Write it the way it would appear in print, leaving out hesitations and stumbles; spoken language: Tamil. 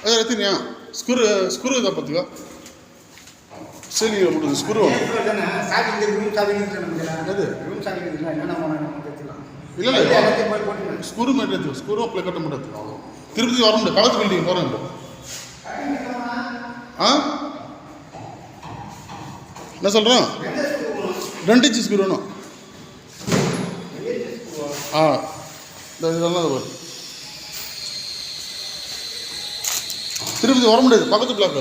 அது எத்தனையா ஸ்குரு இதை பார்த்துக்கோ சரி உங்களுக்கு ஸ்குரு இல்லை இல்லை ஸ்குரு மட்டும் எடுத்துக்கோ ஸ்குரு அப்ளை கட்ட மட்டும் எடுத்துக்கோ திருப்பதி வர முடியாது பக்கத்து பில்டிங் போகிறேன் இப்போ என்ன சொல்கிறேன் 2 இன்ச்சு ஸ்க்ரூ வேணும் இதெல்லாம் வரும் திருப்பதி வர முடியாது பக்கத்து பிளாக்